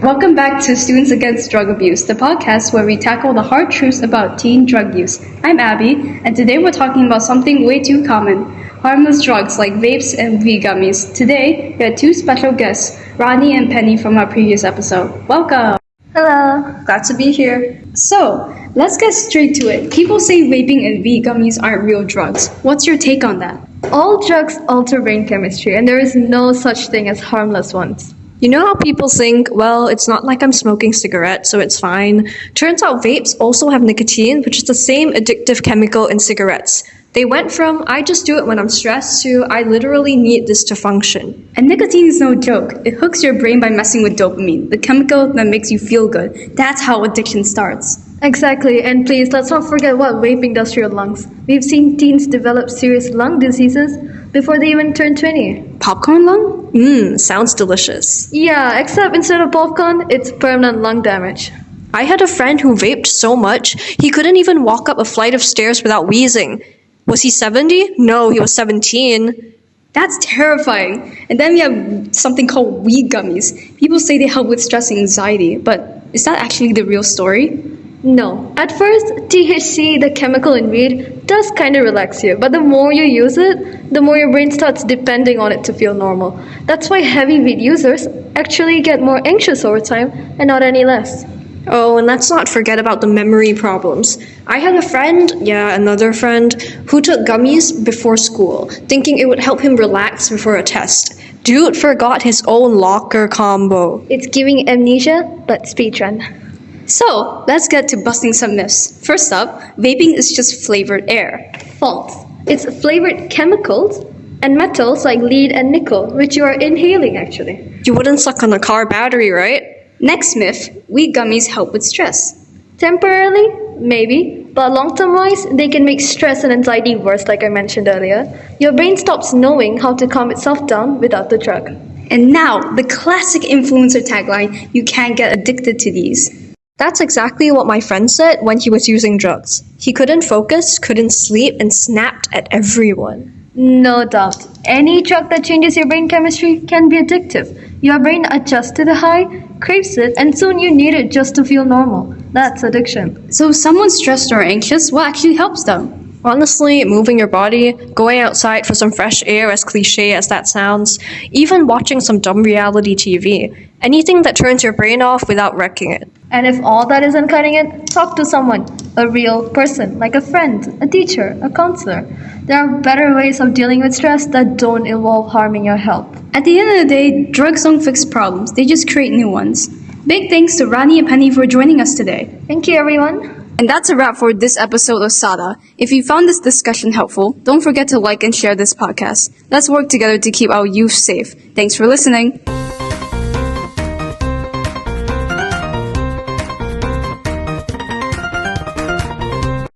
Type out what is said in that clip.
Welcome back to Students Against Drug Abuse, the podcast where we tackle the hard truths about teen drug use. I'm Abby, and today we're talking about something way too common, harmless drugs like vapes and weed gummies. Today, we have two special guests, Ronnie and Penny from our previous episode. Welcome! Hello. Glad to be here. So, let's get straight to it. People say vaping and weed gummies aren't real drugs. What's your take on that? All drugs alter brain chemistry, and there is no such thing as harmless ones. You know how people think, well, it's not like I'm smoking cigarettes, so it's fine. Turns out vapes also have nicotine, which is the same addictive chemical in cigarettes. They went from, I just do it when I'm stressed, to I literally need this to function. And nicotine is no joke. It hooks your brain by messing with dopamine, the chemical that makes you feel good. That's how addiction starts. Exactly, and please, let's not forget what vaping does to your lungs. We've seen teens develop serious lung diseases before they even turn 20. Popcorn lung? Sounds delicious. Yeah, except instead of popcorn, it's permanent lung damage. I had a friend who vaped so much, he couldn't even walk up a flight of stairs without wheezing. Was he 70? No, he was 17. That's terrifying. And then we have something called weed gummies. People say they help with stress and anxiety, but is that actually the real story? No. At first, THC, the chemical in weed, does kind of relax you, but the more you use it, the more your brain starts depending on it to feel normal. That's why heavy weed users actually get more anxious over time and not any less. Oh, and let's not forget about the memory problems. I had another friend, who took gummies before school, thinking it would help him relax before a test. Dude forgot his own locker combo. It's giving amnesia, but speedrun. So, let's get to busting some myths. First up, vaping is just flavored air. False. It's flavored chemicals and metals like lead and nickel, which you are inhaling actually. You wouldn't suck on a car battery, right? Next myth, weed gummies help with stress. Temporarily, maybe, but long-term wise, they can make stress and anxiety worse like I mentioned earlier. Your brain stops knowing how to calm itself down without the drug. And now, the classic influencer tagline, you can't get addicted to these. That's exactly what my friend said when he was using drugs. He couldn't focus, couldn't sleep, and snapped at everyone. No doubt. Any drug that changes your brain chemistry can be addictive. Your brain adjusts to the high, craves it, and soon you need it just to feel normal. That's addiction. So if someone's stressed or anxious, what actually helps them? Honestly, moving your body, going outside for some fresh air, as cliche as that sounds, even watching some dumb reality TV, anything that turns your brain off without wrecking it. And if all that isn't cutting it, talk to someone, a real person, like a friend, a teacher, a counselor. There are better ways of dealing with stress that don't involve harming your health. At the end of the day, drugs don't fix problems, they just create new ones. Big thanks to Ronnie and Penny for joining us today. Thank you, everyone. And that's a wrap for this episode of SADA. If you found this discussion helpful, don't forget to like and share this podcast. Let's work together to keep our youth safe. Thanks for listening.